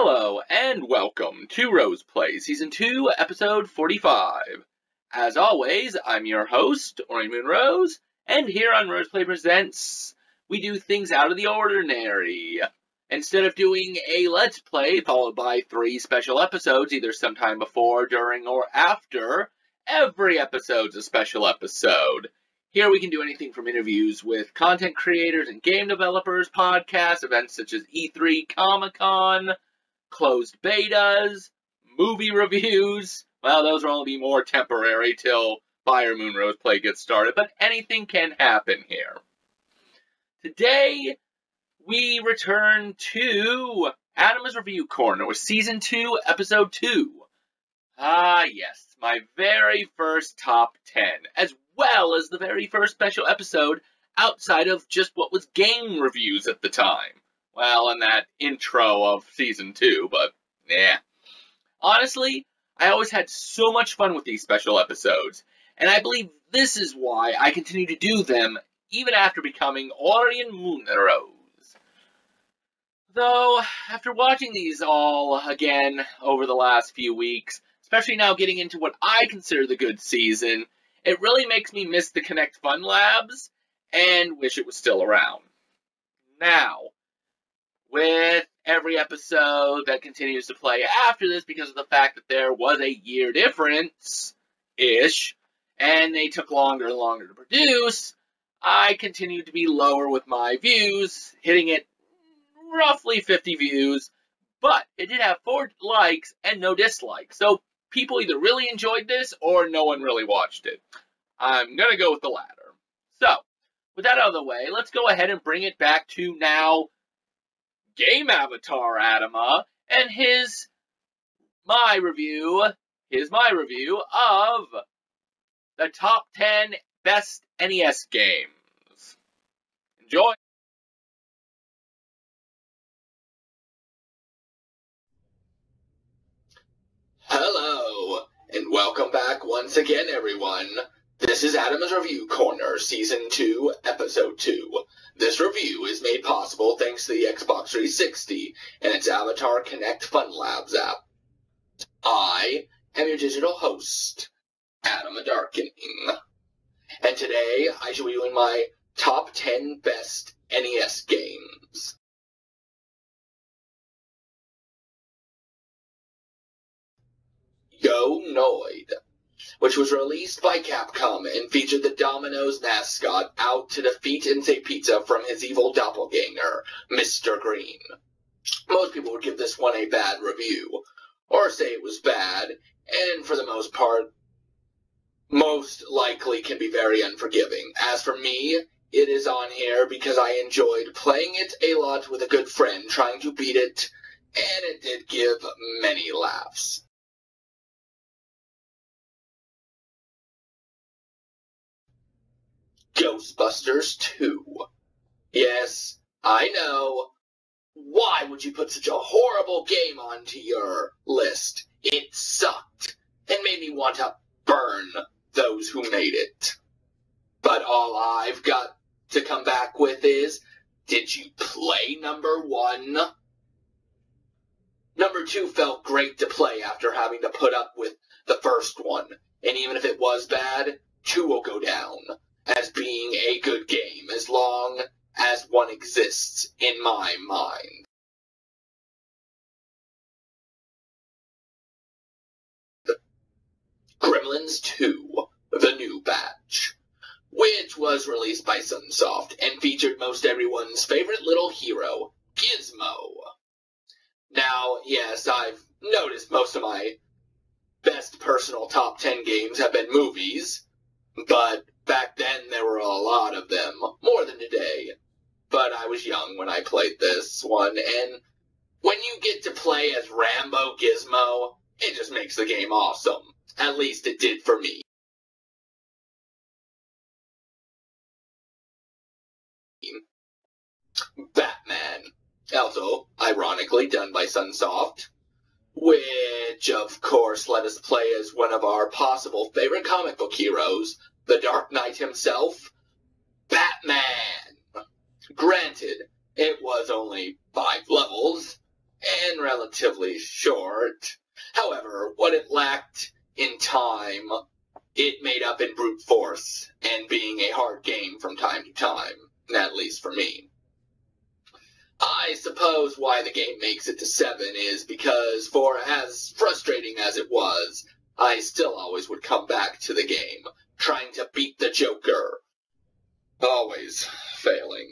Hello, and welcome to Rose Play, Season 2, Episode 45. As always, I'm your host, Aurian MoonRose, and here on Rose Play Presents, we do things out of the ordinary. Instead of doing a Let's Play followed by 3 special episodes, either sometime before, during, or after, every episode's a special episode. Here we can do anything from interviews with content creators and game developers, podcasts, events such as E3, Comic-Con, closed betas, movie reviews. Well, those will only be more temporary till Fire MoonRose Play gets started, but anything can happen here. Today, we return to Atama's Review Corner with Season 2, Episode 2. Ah, yes, my very first top 10, as well as the very first special episode outside of just what was game reviews at the time. Well, and that intro of Season 2, but yeah. Honestly, I always had so much fun with these special episodes, and I believe this is why I continue to do them even after becoming Aurian MoonRose. Though, after watching these all again over the last few weeks, especially now getting into what I consider the good season, it really makes me miss the Connect Fun Labs and wish it was still around. Now, with every episode that continues to play after this because of the fact that there was a year difference-ish, and they took longer and longer to produce, I continued to be lower with my views, hitting it roughly 50 views, but it did have 4 likes and no dislikes, so people either really enjoyed this or no one really watched it. I'm gonna go with the latter. So, with that out of the way, let's go ahead and bring it back to now Game Avatar Atama and my review of the top 10 best NES games. Enjoy! Hello, and welcome back once again, everyone. This is Atama's Review Corner, Season 2, Episode 2. This review is made possible thanks to the Xbox 360 and its Avatar Connect Fun Labs app. I am your digital host, Atama Darkening, and today I shall be doing my top 10 best NES games. Go Noid, which was released by Capcom and featured the Domino's mascot out to defeat and save pizza from his evil doppelganger, Mr. Green. Most people would give this one a bad review, or say it was bad, and for the most part, most likely can be very unforgiving. As for me, it is on here because I enjoyed playing it a lot with a good friend trying to beat it, and it did give many laughs. Ghostbusters 2. Yes, I know. Why would you put such a horrible game onto your list? It sucked and made me want to burn those who made it. But all I've got to come back with is, did you play number 1? Number 2 felt great to play after having to put up with the first one. And even if it was bad, 2 will go down as being a good game, as long as one exists in my mind. Gremlins 2, The New Batch, which was released by Sunsoft and featured most everyone's favorite little hero, Gizmo. Now, yes, I've noticed most of my best personal top 10 games have been movies, but back then there were a lot of them, more than today. But I was young when I played this one, and when you get to play as Rambo Gizmo, it just makes the game awesome. At least it did for me. Batman, also ironically done by Sunsoft, which of course let us play as one of our possible favorite comic book heroes, the Dark Knight himself, Batman. Granted, it was only 5 levels, and relatively relatively short. However, what it lacked in time, it made up in brute force and being a hard game from time to time, at least for me. I suppose why the game makes it to 7 is because, for as frustrating as it was, I still always would come back to the game, trying to beat the Joker. Always failing.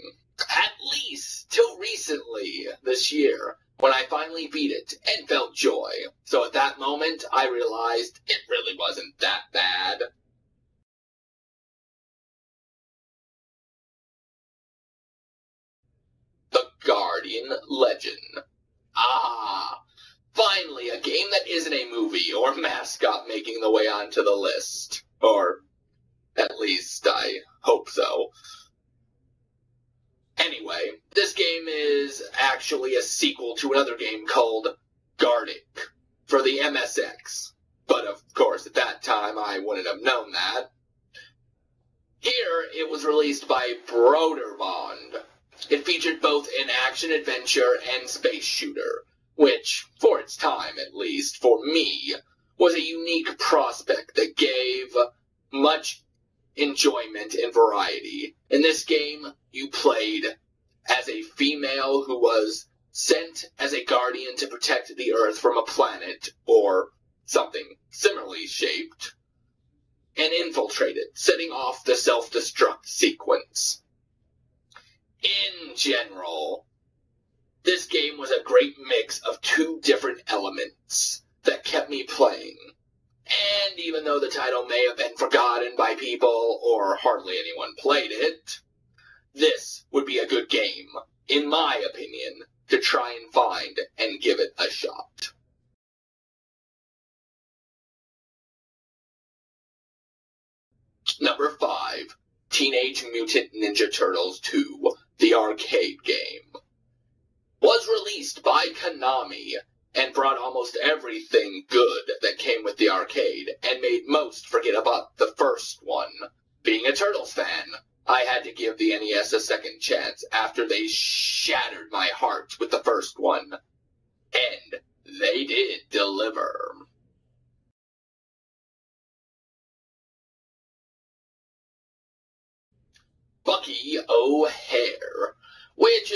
At least till recently this year, when I finally beat it and felt joy. So at that moment, I realized it really wasn't that bad. The Guardian Legend. Ah, finally a game that isn't a movie or mascot making the way onto the list. Or, at least, I hope so. Anyway, this game is actually a sequel to another game called Gartic for the MSX. But of course, at that time, I wouldn't have known that. Here, it was released by Broderbond. It featured both an action-adventure and space shooter, which, for its time at least, for me, was a unique prospect that gave much enjoyment and variety. In this game, you played as a female who was sent as a guardian to protect the Earth from a planet, or something similarly shaped, and infiltrated, setting off the self-destruct sequence. In general, this game was a great mix of two different elements that kept me playing. And even though the title may have been forgotten by people, or hardly anyone played it, this would be a good game, in my opinion, to try and find and give it a shot. Number 5. Teenage Mutant Ninja Turtles 2, the arcade game. Was released by Konami, and brought almost everything good that came with the arcade, and made most forget about the first one. Being a Turtles fan, I had to give the NES a second chance after they shattered my heart with the first one. And they did deliver. Bucky O'Hare, which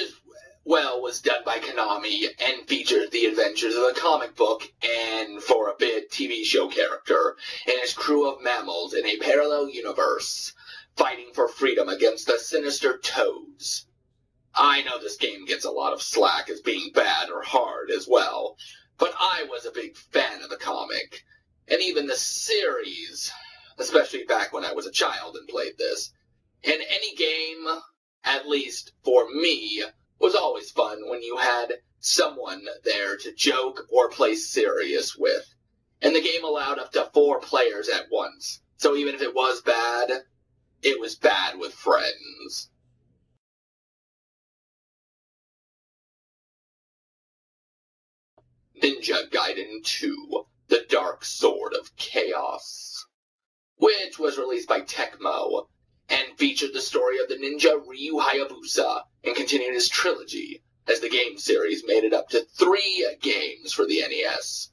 was done by Konami and featured the adventures of a comic book and, for a bit, TV show character and his crew of mammals in a parallel universe, fighting for freedom against the sinister Toads. I know this game gets a lot of slack as being bad or hard as well, but I was a big fan of the comic, and even the series, especially back when I was a child and played this. And any game, at least for me, was always fun when you had someone there to joke or play serious with. And the game allowed up to 4 players at once, so even if it was bad, it was bad with friends. Ninja Gaiden 2, The Dark Sword of Chaos, which was released by Tecmo, and featured the story of the ninja Ryu Hayabusa, and continued his trilogy, as the game series made it up to 3 games for the NES.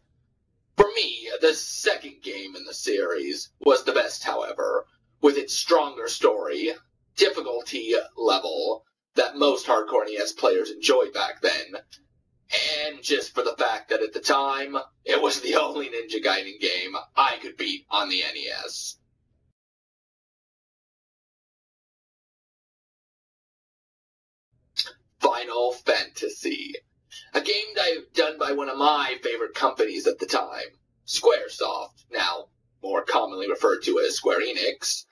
For me, the second game in the series was the best, however, with its stronger story, difficulty level that most hardcore NES players enjoyed back then, and just for the fact that at the time, it was the only Ninja Gaiden game I could beat on the NES. Final Fantasy, a game done by one of my favorite companies at the time, Squaresoft, now more commonly referred to as Square Enix,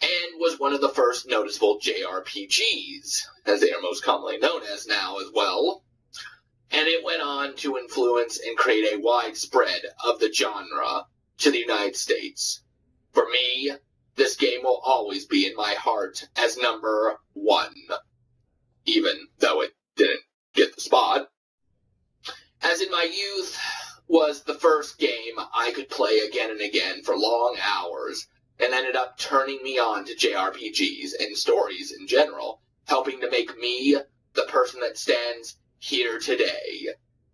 and was one of the first noticeable JRPGs, as they are most commonly known as now as well. And it went on to influence and create a wide spread of the genre to the United States. For me, this game will always be in my heart as number 1, even though it didn't get the spot. As in my youth, was the first game I could play again and again for long hours, and ended up turning me on to JRPGs and stories in general, helping to make me the person that stands here today.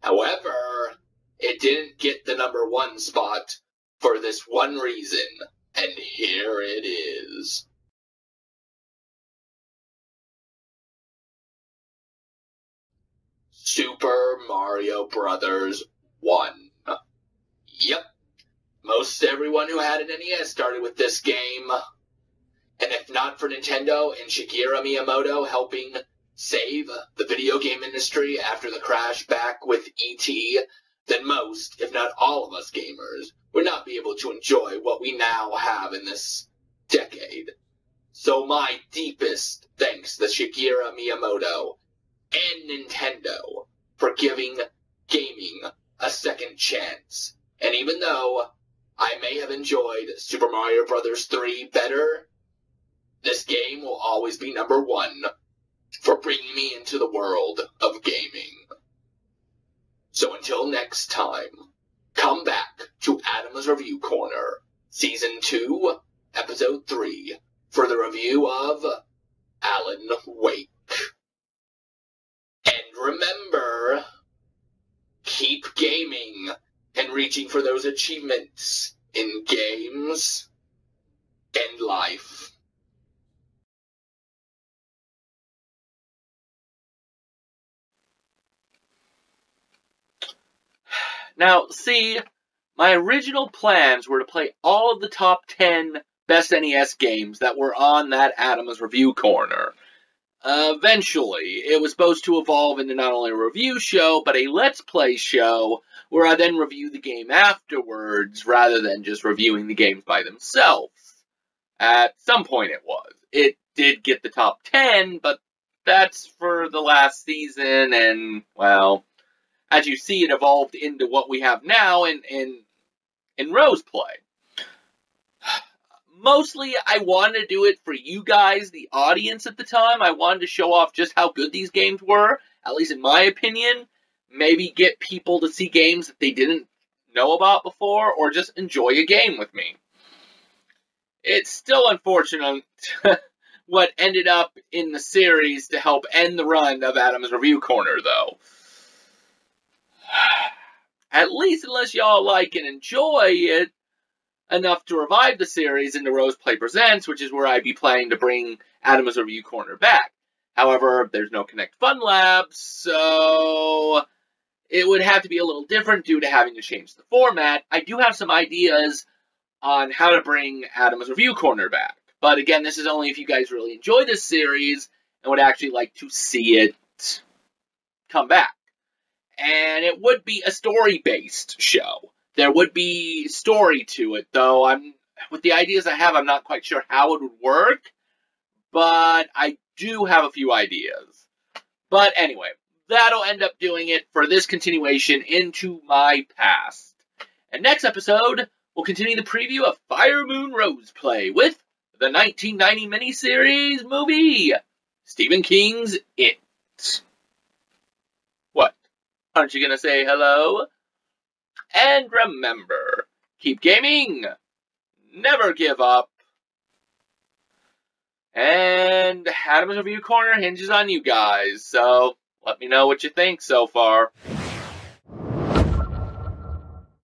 However, it didn't get the #1 spot for this one reason, and here it is. Super Mario Bros. 1. Yep, most everyone who had an NES started with this game. And if not for Nintendo and Shigeru Miyamoto helping save the video game industry after the crash back with E.T., then most, if not all of us gamers, would not be able to enjoy what we now have in this decade. So my deepest thanks to Shigeru Miyamoto and Nintendo for giving gaming a second chance. And even though I may have enjoyed Super Mario Bros. 3 better, this game will always be #1 for bringing me into the world of gaming. So until next time, come back to Atama's Review Corner, Season 2, Episode 3, for the review of Alan Wake. And remember, keep gaming and reaching for those achievements in games and life. Now, see, my original plans were to play all of the top 10 best NES games that were on that Atama's Review Corner. Eventually, it was supposed to evolve into not only a review show, but a Let's Play show, where I then review the game afterwards, rather than just reviewing the games by themselves. At some point it was. It did get the top 10, but that's for the last season, and, well, as you see, it evolved into what we have now in Rose Play. Mostly, I wanted to do it for you guys, the audience at the time. I wanted to show off just how good these games were, at least in my opinion. Maybe get people to see games that they didn't know about before, or just enjoy a game with me. It's still unfortunate what ended up in the series to help end the run of Atama's Review Corner, though. At least unless y'all like and enjoy it enough to revive the series into Rose Play Presents, which is where I'd be planning to bring Atama's Review Corner back. However, there's no Connect Fun Lab, so it would have to be a little different due to having to change the format. I do have some ideas on how to bring Atama's Review Corner back. But again, this is only if you guys really enjoy this series and would actually like to see it come back. And it would be a story-based show. There would be story to it, though with the ideas I have, I'm not quite sure how it would work, but I do have a few ideas. But anyway, that'll end up doing it for this continuation into my past. And next episode, we'll continue the preview of Fire Moon Rose Play with the 1990 miniseries movie, Stephen King's It. What? Aren't you gonna say hello? And remember, keep gaming, never give up, and Atama's Review Corner hinges on you guys, so let me know what you think so far.